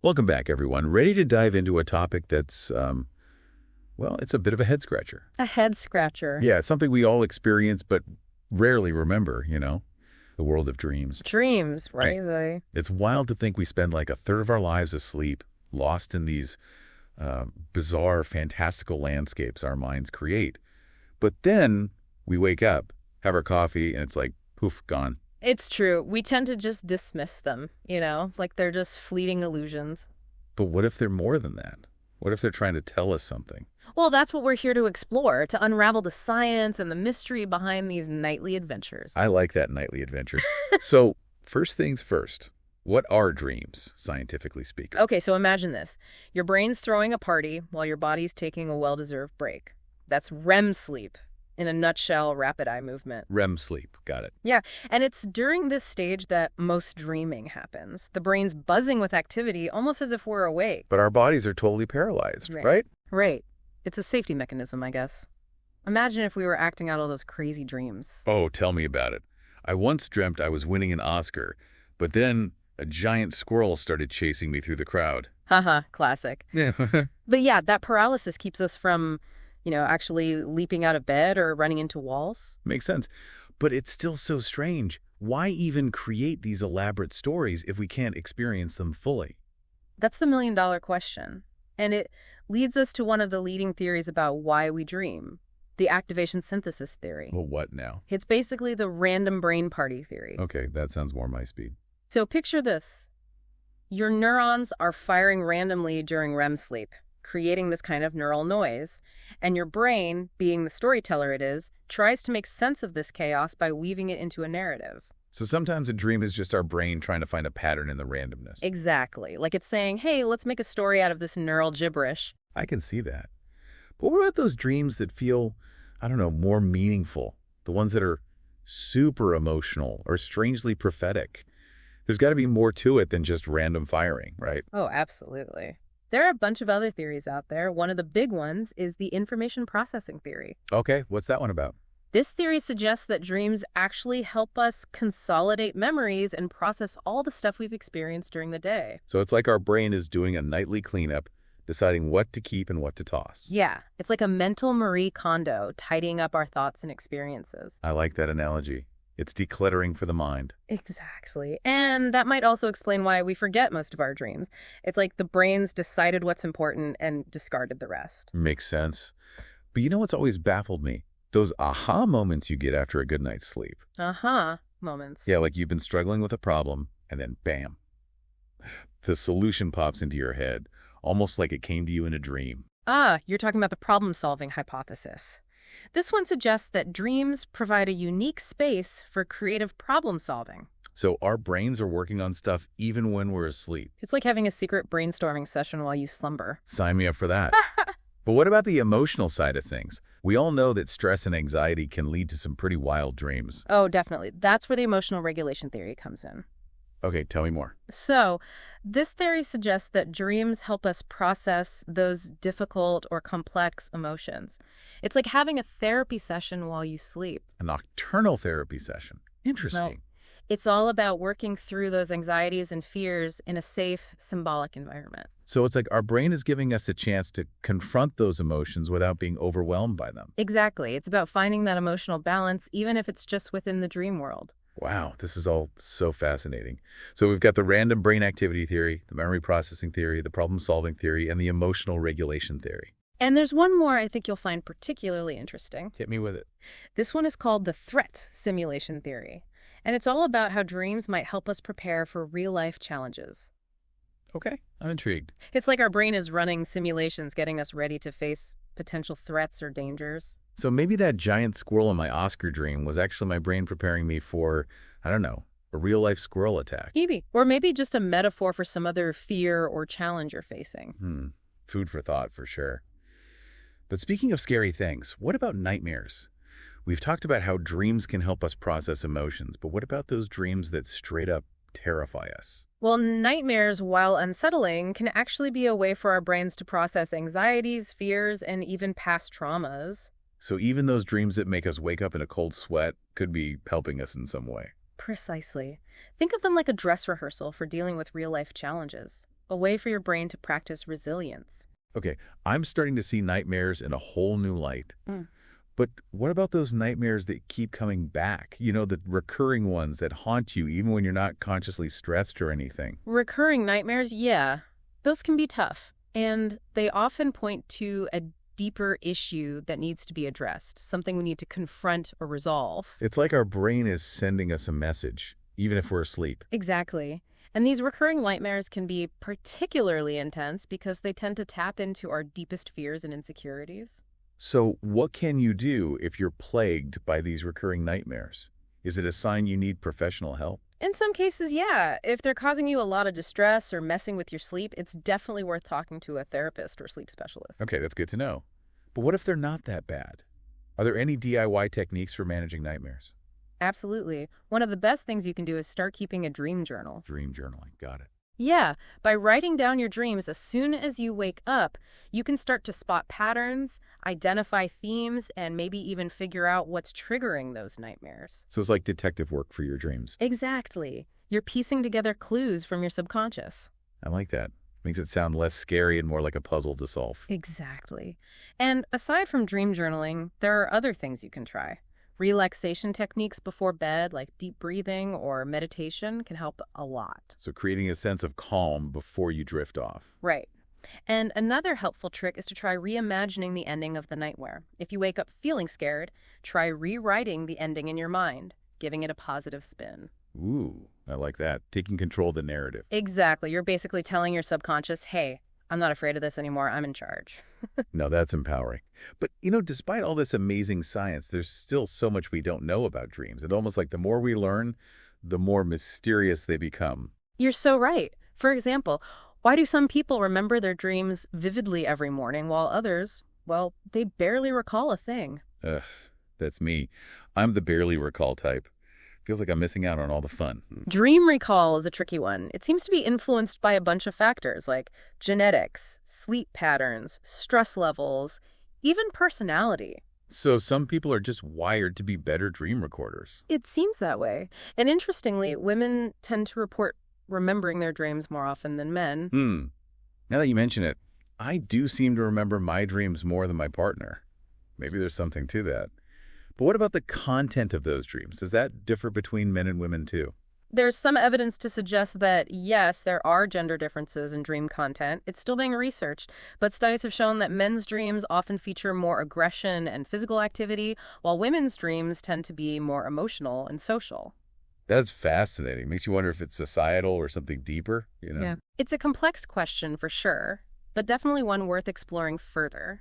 Welcome back, everyone. Ready to dive into a topic that's, well, it's a bit of a head-scratcher. A head scratcher. Yeah, it's something we all experience but rarely remember, the world of dreams. Dreams, Right. right? It's wild to think we spend like a third of our lives asleep, lost in these bizarre, fantastical landscapes our minds create. But then we wake up, have our coffee, and it's like, poof, gone. It's true. We tend to just dismiss them, like they're just fleeting illusions. But what if they're more than that? What if they're trying to tell us something? Well, that's what we're here to explore, to unravel the science and the mystery behind these nightly adventures. I like that nightly adventures. So, first things first, what are dreams, scientifically speaking? Okay, so imagine this. Your brain's throwing a party while your body's taking a well-deserved break. That's REM sleep. In a nutshell, rapid eye movement. REM sleep, got it. Yeah, and it's during this stage that most dreaming happens. The brain's buzzing with activity, almost as if we're awake. But our bodies are totally paralyzed, right? Right. It's a safety mechanism, I guess. Imagine if we were acting out all those crazy dreams. Oh, tell me about it. I once dreamt I was winning an Oscar, but then a giant squirrel started chasing me through the crowd. Haha, classic. Yeah. But yeah, that paralysis keeps us from, actually leaping out of bed or running into walls. Makes sense. But it's still so strange. Why even create these elaborate stories if we can't experience them fully? That's the million-dollar question. And it leads us to one of the leading theories about why we dream, the activation synthesis theory. Well, what now? It's basically the random brain party theory. Okay, that sounds more my speed. So picture this. Your neurons are firing randomly during REM sleep, creating this kind of neural noise. And your brain, being the storyteller it is, tries to make sense of this chaos by weaving it into a narrative. So sometimes a dream is just our brain trying to find a pattern in the randomness. Exactly. Like it's saying, hey, let's make a story out of this neural gibberish. I can see that. But what about those dreams that feel, I don't know, more meaningful? The ones that are super emotional or strangely prophetic? There's got to be more to it than just random firing, right? Oh, absolutely. There are a bunch of other theories out there. One of the big ones is the information processing theory. Okay, what's that one about? This theory suggests that dreams actually help us consolidate memories and process all the stuff we've experienced during the day. So it's like our brain is doing a nightly cleanup, deciding what to keep and what to toss. Yeah, it's like a mental Marie Kondo, tidying up our thoughts and experiences. I like that analogy. It's decluttering for the mind. Exactly. And that might also explain why we forget most of our dreams. It's like the brain's decided what's important and discarded the rest. Makes sense. But you know what's always baffled me? Those aha moments you get after a good night's sleep. Aha moments. Yeah, like you've been struggling with a problem, and then bam, the solution pops into your head, almost like it came to you in a dream. Ah, you're talking about the problem-solving hypothesis. This one suggests that dreams provide a unique space for creative problem-solving. So our brains are working on stuff even when we're asleep. It's like having a secret brainstorming session while you slumber. Sign me up for that. But what about the emotional side of things? We all know that stress and anxiety can lead to some pretty wild dreams. Oh, definitely. That's where the emotional regulation theory comes in. Okay, tell me more. So, this theory suggests that dreams help us process those difficult or complex emotions. It's like having a therapy session while you sleep. A nocturnal therapy session. Interesting. No, it's all about working through those anxieties and fears in a safe, symbolic environment. So it's like our brain is giving us a chance to confront those emotions without being overwhelmed by them. Exactly. It's about finding that emotional balance, even if it's just within the dream world. Wow, this is all so fascinating. So we've got the random brain activity theory, the memory processing theory, the problem-solving theory, and the emotional regulation theory. And there's one more I think you'll find particularly interesting. Hit me with it. This one is called the threat simulation theory. And it's all about how dreams might help us prepare for real-life challenges. Okay, I'm intrigued. It's like our brain is running simulations, getting us ready to face potential threats or dangers. So maybe that giant squirrel in my Oscar dream was actually my brain preparing me for, I don't know, a real-life squirrel attack. Maybe. Or maybe just a metaphor for some other fear or challenge you're facing. Food for thought, for sure. But speaking of scary things, what about nightmares? We've talked about how dreams can help us process emotions, but what about those dreams that straight up terrify us? Well, nightmares, while unsettling, can actually be a way for our brains to process anxieties, fears, and even past traumas. So even those dreams that make us wake up in a cold sweat could be helping us in some way. Precisely. Think of them like a dress rehearsal for dealing with real-life challenges. a way for your brain to practice resilience. Okay, I'm starting to see nightmares in a whole new light. Mm. But what about those nightmares that keep coming back? The recurring ones that haunt you even when you're not consciously stressed or anything. Recurring nightmares, yeah, those can be tough. And they often point to a deeper issue that needs to be addressed, something we need to confront or resolve. It's like our brain is sending us a message, even if we're asleep. Exactly. And these recurring nightmares can be particularly intense because they tend to tap into our deepest fears and insecurities. So what can you do if you're plagued by these recurring nightmares? Is it a sign you need professional help? In some cases, yeah. If they're causing you a lot of distress or messing with your sleep, it's definitely worth talking to a therapist or sleep specialist. Okay, that's good to know. But what if they're not that bad? Are there any DIY techniques for managing nightmares? Absolutely. One of the best things you can do is start keeping a dream journal. Dream journaling, got it. Yeah, by writing down your dreams as soon as you wake up, you can start to spot patterns, identify themes, and maybe even figure out what's triggering those nightmares. So it's like detective work for your dreams. Exactly. You're piecing together clues from your subconscious. I like that. Makes it sound less scary and more like a puzzle to solve. Exactly. And aside from dream journaling, there are other things you can try. Relaxation techniques before bed, like deep breathing or meditation, can help a lot. So creating a sense of calm before you drift off. Right. And another helpful trick is to try reimagining the ending of the nightmare. If you wake up feeling scared, try rewriting the ending in your mind, giving it a positive spin. Ooh, I like that. Taking control of the narrative. Exactly. You're basically telling your subconscious, hey, I'm not afraid of this anymore. I'm in charge. No, that's empowering. But, despite all this amazing science, there's still so much we don't know about dreams. It's almost like the more we learn, the more mysterious they become. You're so right. For example, why do some people remember their dreams vividly every morning while others, well, they barely recall a thing? Ugh, that's me. I'm the barely recall type. Feels like I'm missing out on all the fun. Dream recall is a tricky one. It seems to be influenced by a bunch of factors like genetics, sleep patterns, stress levels, even personality. So some people are just wired to be better dream recorders. It seems that way. And interestingly, women tend to report remembering their dreams more often than men. Now that you mention it, I do seem to remember my dreams more than my partner. Maybe there's something to that. But what about the content of those dreams? Does that differ between men and women too? There's some evidence to suggest that, yes, there are gender differences in dream content. It's still being researched, but studies have shown that men's dreams often feature more aggression and physical activity, while women's dreams tend to be more emotional and social. That's fascinating. Makes you wonder if it's societal or something deeper, Yeah. It's a complex question for sure, but definitely one worth exploring further.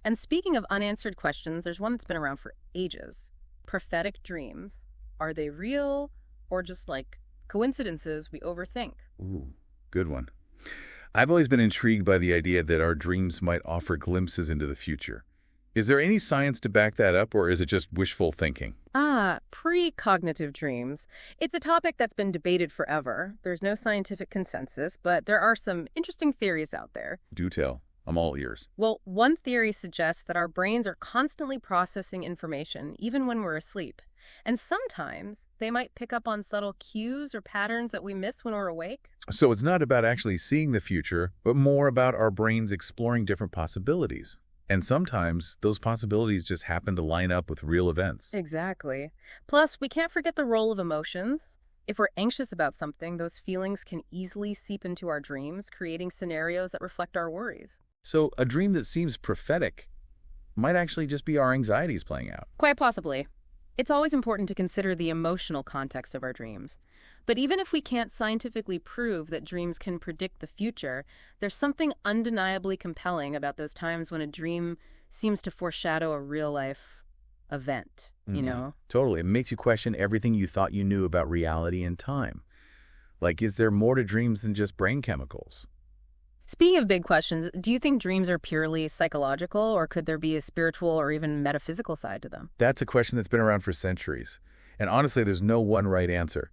And speaking of unanswered questions, there's one that's been around for ages. Prophetic dreams. Are they real or just like coincidences we overthink? Ooh, good one. I've always been intrigued by the idea that our dreams might offer glimpses into the future. Is there any science to back that up, or is it just wishful thinking? Precognitive dreams. It's a topic that's been debated forever. There's no scientific consensus, but there are some interesting theories out there. Do tell. I'm all ears. Well, one theory suggests that our brains are constantly processing information, even when we're asleep. And sometimes they might pick up on subtle cues or patterns that we miss when we're awake. So it's not about actually seeing the future, but more about our brains exploring different possibilities. And sometimes those possibilities just happen to line up with real events. Exactly. Plus, we can't forget the role of emotions. If we're anxious about something, those feelings can easily seep into our dreams, creating scenarios that reflect our worries. So a dream that seems prophetic might actually just be our anxieties playing out. Quite possibly. It's always important to consider the emotional context of our dreams. But even if we can't scientifically prove that dreams can predict the future, there's something undeniably compelling about those times when a dream seems to foreshadow a real-life event, you know? Totally. It makes you question everything you thought you knew about reality and time. Like, is there more to dreams than just brain chemicals? Speaking of big questions, do you think dreams are purely psychological, or could there be a spiritual or even metaphysical side to them? That's a question that's been around for centuries. And honestly, there's no one right answer.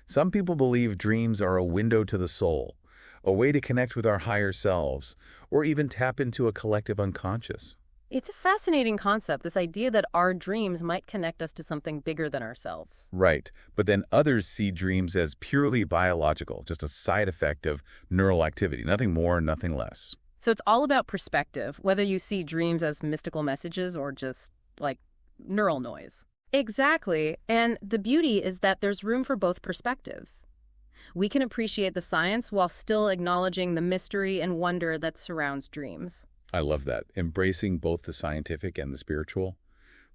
Some people believe dreams are a window to the soul, a way to connect with our higher selves, or even tap into a collective unconscious. It's a fascinating concept, this idea that our dreams might connect us to something bigger than ourselves. Right. But then others see dreams as purely biological, just a side effect of neural activity, nothing more, nothing less. So it's all about perspective, whether you see dreams as mystical messages or just, like, neural noise. Exactly. And the beauty is that there's room for both perspectives. We can appreciate the science while still acknowledging the mystery and wonder that surrounds dreams. I love that. Embracing both the scientific and the spiritual,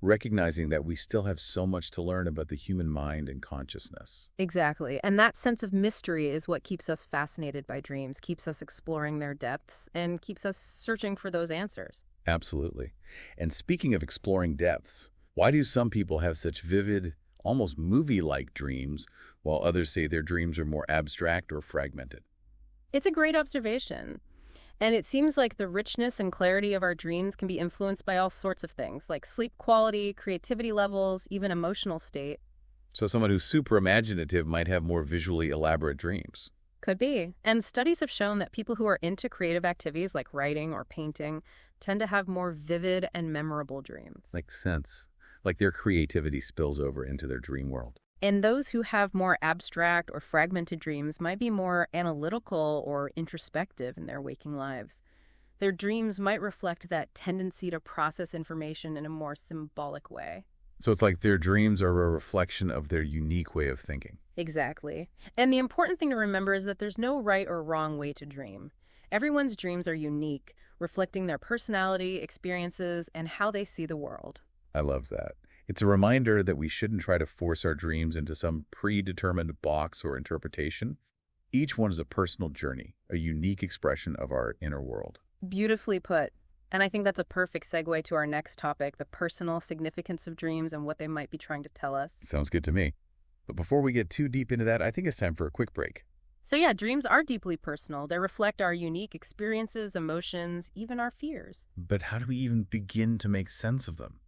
recognizing that we still have so much to learn about the human mind and consciousness. Exactly. And that sense of mystery is what keeps us fascinated by dreams, keeps us exploring their depths, and keeps us searching for those answers. Absolutely. And speaking of exploring depths, why do some people have such vivid, almost movie-like dreams, while others say their dreams are more abstract or fragmented? It's a great observation. And it seems like the richness and clarity of our dreams can be influenced by all sorts of things, like sleep quality, creativity levels, even emotional state. So someone who's super imaginative might have more visually elaborate dreams. Could be. And studies have shown that people who are into creative activities like writing or painting tend to have more vivid and memorable dreams. Makes sense. Like their creativity spills over into their dream world. And those who have more abstract or fragmented dreams might be more analytical or introspective in their waking lives. Their dreams might reflect that tendency to process information in a more symbolic way. So it's like their dreams are a reflection of their unique way of thinking. Exactly. And the important thing to remember is that there's no right or wrong way to dream. Everyone's dreams are unique, reflecting their personality, experiences, and how they see the world. I love that. It's a reminder that we shouldn't try to force our dreams into some predetermined box or interpretation. Each one is a personal journey, a unique expression of our inner world. Beautifully put. And I think that's a perfect segue to our next topic, the personal significance of dreams and what they might be trying to tell us. Sounds good to me. But before we get too deep into that, I think it's time for a quick break. So yeah, dreams are deeply personal. They reflect our unique experiences, emotions, even our fears. But how do we even begin to make sense of them?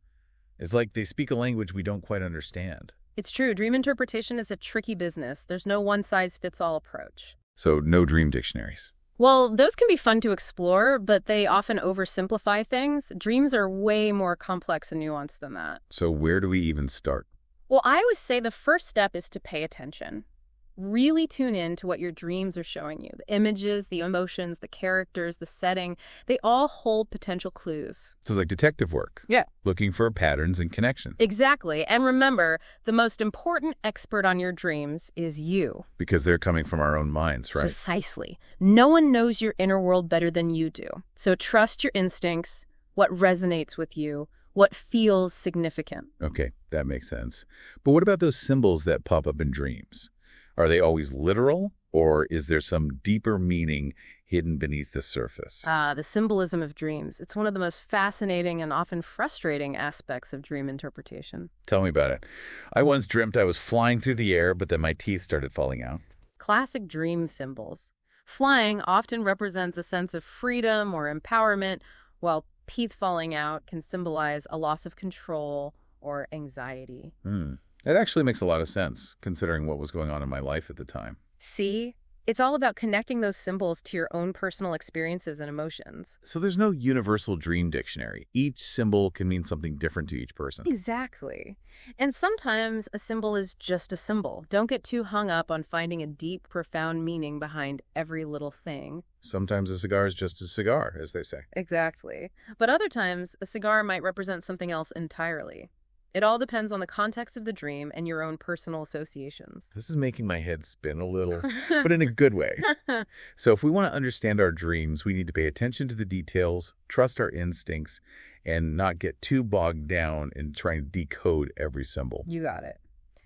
It's like they speak a language we don't quite understand. It's true. Dream interpretation is a tricky business. There's no one-size-fits-all approach. So no dream dictionaries. Well, those can be fun to explore, but they often oversimplify things. Dreams are way more complex and nuanced than that. So where do we even start? Well, I always say the first step is to pay attention. Really tune in to what your dreams are showing you. The images, the emotions, the characters, the setting, they all hold potential clues. So it's like detective work. Yeah. Looking for patterns and connections. Exactly. And remember, the most important expert on your dreams is you. Because they're coming from our own minds, right? Precisely. No one knows your inner world better than you do. So trust your instincts, what resonates with you, what feels significant. Okay, that makes sense. But what about those symbols that pop up in dreams? Are they always literal, or is there some deeper meaning hidden beneath the surface? The symbolism of dreams. It's one of the most fascinating and often frustrating aspects of dream interpretation. Tell me about it. I once dreamt I was flying through the air, but then my teeth started falling out. Classic dream symbols. Flying often represents a sense of freedom or empowerment, while teeth falling out can symbolize a loss of control or anxiety. That actually makes a lot of sense, considering what was going on in my life at the time. See? It's all about connecting those symbols to your own personal experiences and emotions. So there's no universal dream dictionary. Each symbol can mean something different to each person. Exactly. And sometimes a symbol is just a symbol. Don't get too hung up on finding a deep, profound meaning behind every little thing. Sometimes a cigar is just a cigar, as they say. Exactly. But other times, a cigar might represent something else entirely. It all depends on the context of the dream and your own personal associations. This is making my head spin a little, but in a good way. So if we want to understand our dreams, we need to pay attention to the details, trust our instincts, and not get too bogged down in trying to decode every symbol. You got it.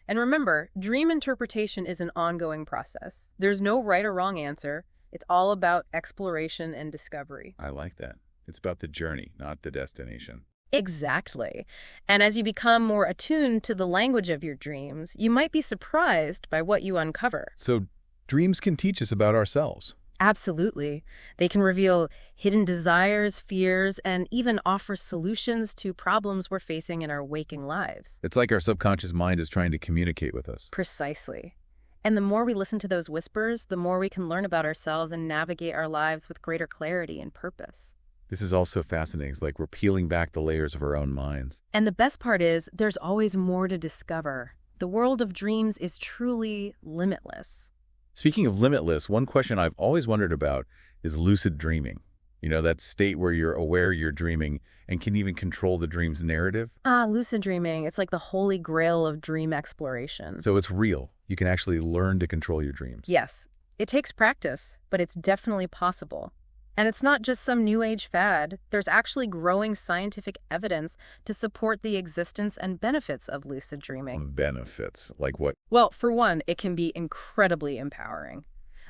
And remember, dream interpretation is an ongoing process. There's no right or wrong answer. It's all about exploration and discovery. I like that. It's about the journey, not the destination. Exactly. And as you become more attuned to the language of your dreams, you might be surprised by what you uncover. So dreams can teach us about ourselves. Absolutely. They can reveal hidden desires, fears, and even offer solutions to problems we're facing in our waking lives. It's like our subconscious mind is trying to communicate with us. Precisely. And the more we listen to those whispers, the more we can learn about ourselves and navigate our lives with greater clarity and purpose. This is also fascinating. It's like we're peeling back the layers of our own minds. And the best part is, there's always more to discover. The world of dreams is truly limitless. Speaking of limitless, one question I've always wondered about is lucid dreaming. You know, that state where you're aware you're dreaming and can even control the dream's narrative. Ah, lucid dreaming. It's like the holy grail of dream exploration. So it's real. You can actually learn to control your dreams. Yes, it takes practice, but it's definitely possible. And it's not just some new age fad. There's actually growing scientific evidence to support the existence and benefits of lucid dreaming. Benefits? Like what? Well, for one, it can be incredibly empowering.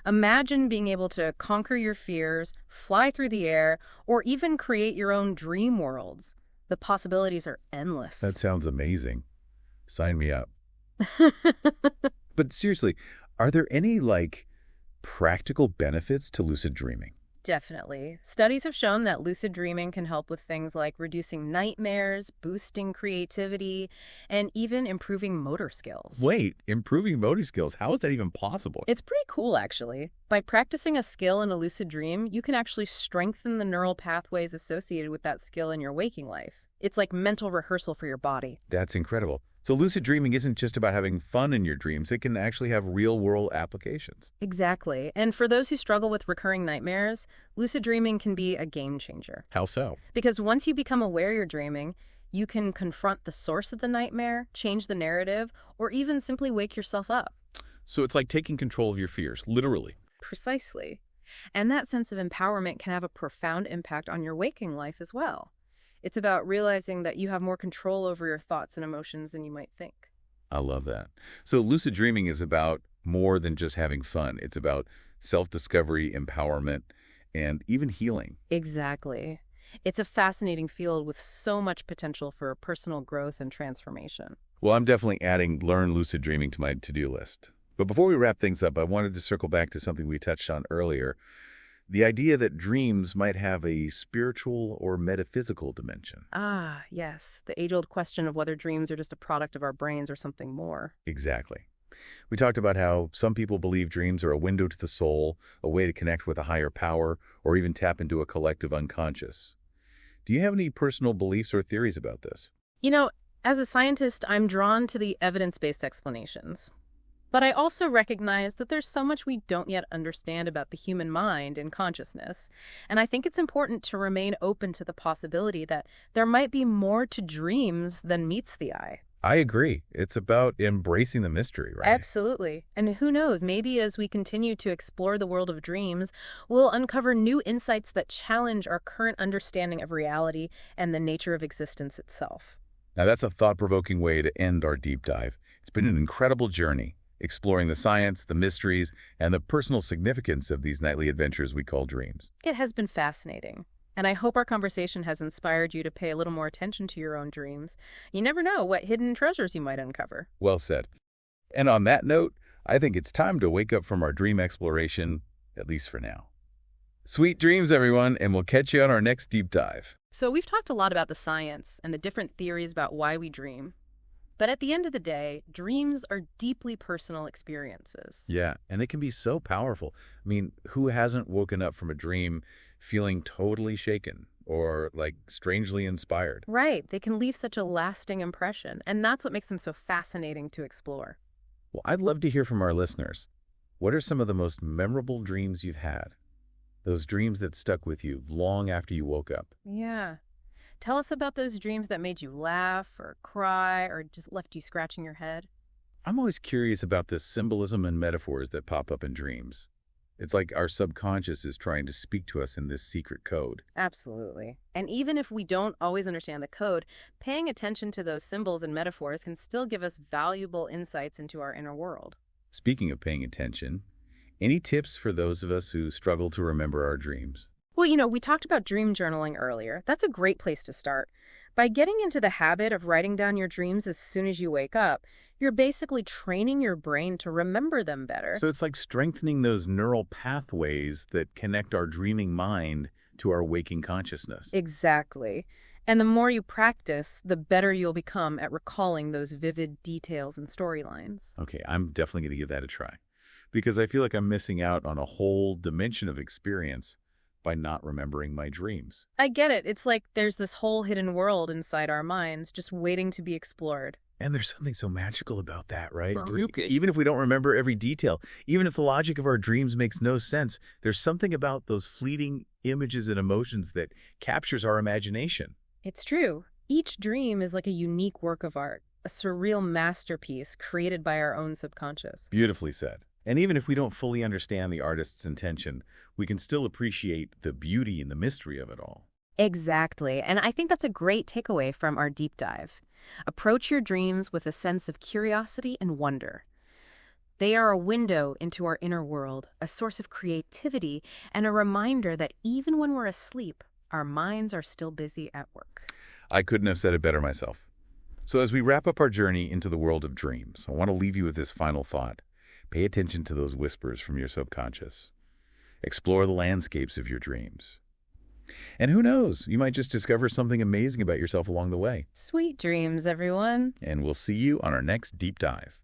Imagine being able to conquer your fears, fly through the air, or even create your own dream worlds. The possibilities are endless. That sounds amazing. Sign me up. But seriously, are there any, practical benefits to lucid dreaming? Definitely. Studies have shown that lucid dreaming can help with things like reducing nightmares, boosting creativity, and even improving motor skills. Wait, improving motor skills, how is that even possible? It's pretty cool, actually. By practicing a skill in a lucid dream, you can actually strengthen the neural pathways associated with that skill in your waking life. It's like mental rehearsal for your body. That's incredible. So lucid dreaming isn't just about having fun in your dreams. It can actually have real-world applications. Exactly. And for those who struggle with recurring nightmares, lucid dreaming can be a game changer. How so? Because once you become aware you're dreaming, you can confront the source of the nightmare, change the narrative, or even simply wake yourself up. So it's like taking control of your fears, literally. Precisely. And that sense of empowerment can have a profound impact on your waking life as well. It's about realizing that you have more control over your thoughts and emotions than you might think. I love that. So lucid dreaming is about more than just having fun. It's about self-discovery, empowerment, and even healing. Exactly. It's a fascinating field with so much potential for personal growth and transformation. Well, I'm definitely adding learn lucid dreaming to my to-do list. But before we wrap things up, I wanted to circle back to something we touched on earlier. The idea that dreams might have a spiritual or metaphysical dimension. Ah, yes. The age-old question of whether dreams are just a product of our brains or something more. Exactly. We talked about how some people believe dreams are a window to the soul, a way to connect with a higher power, or even tap into a collective unconscious. Do you have any personal beliefs or theories about this? You know, as a scientist, I'm drawn to the evidence-based explanations. But I also recognize that there's so much we don't yet understand about the human mind and consciousness. And I think it's important to remain open to the possibility that there might be more to dreams than meets the eye. I agree. It's about embracing the mystery, right? Absolutely. And who knows, maybe as we continue to explore the world of dreams, we'll uncover new insights that challenge our current understanding of reality and the nature of existence itself. Now, that's a thought-provoking way to end our deep dive. It's been an incredible journey, exploring the science, the mysteries, and the personal significance of these nightly adventures we call dreams. It has been fascinating. And I hope our conversation has inspired you to pay a little more attention to your own dreams. You never know what hidden treasures you might uncover. Well said. And on that note, I think it's time to wake up from our dream exploration, at least for now. Sweet dreams, everyone, and we'll catch you on our next deep dive. So we've talked a lot about the science and the different theories about why we dream. But at the end of the day, dreams are deeply personal experiences. Yeah, and they can be so powerful. I mean, who hasn't woken up from a dream feeling totally shaken or, strangely inspired? Right. They can leave such a lasting impression, and that's what makes them so fascinating to explore. Well, I'd love to hear from our listeners. What are some of the most memorable dreams you've had? Those dreams that stuck with you long after you woke up. Yeah. Tell us about those dreams that made you laugh or cry or just left you scratching your head. I'm always curious about the symbolism and metaphors that pop up in dreams. It's like our subconscious is trying to speak to us in this secret code. Absolutely. And even if we don't always understand the code, paying attention to those symbols and metaphors can still give us valuable insights into our inner world. Speaking of paying attention, any tips for those of us who struggle to remember our dreams? Well, we talked about dream journaling earlier. That's a great place to start. By getting into the habit of writing down your dreams as soon as you wake up, you're basically training your brain to remember them better. So it's like strengthening those neural pathways that connect our dreaming mind to our waking consciousness. Exactly. And the more you practice, the better you'll become at recalling those vivid details and storylines. Okay, I'm definitely going to give that a try because I feel like I'm missing out on a whole dimension of experience by not remembering my dreams. I get it. It's like there's this whole hidden world inside our minds just waiting to be explored. And there's something so magical about that, right? Okay. Even if we don't remember every detail, even if the logic of our dreams makes no sense, there's something about those fleeting images and emotions that captures our imagination. It's true. Each dream is like a unique work of art, a surreal masterpiece created by our own subconscious. Beautifully said. And even if we don't fully understand the artist's intention, we can still appreciate the beauty and the mystery of it all. Exactly. And I think that's a great takeaway from our deep dive. Approach your dreams with a sense of curiosity and wonder. They are a window into our inner world, a source of creativity, and a reminder that even when we're asleep, our minds are still busy at work. I couldn't have said it better myself. So as we wrap up our journey into the world of dreams, I want to leave you with this final thought. Pay attention to those whispers from your subconscious. Explore the landscapes of your dreams. And who knows, you might just discover something amazing about yourself along the way. Sweet dreams, everyone. And we'll see you on our next deep dive.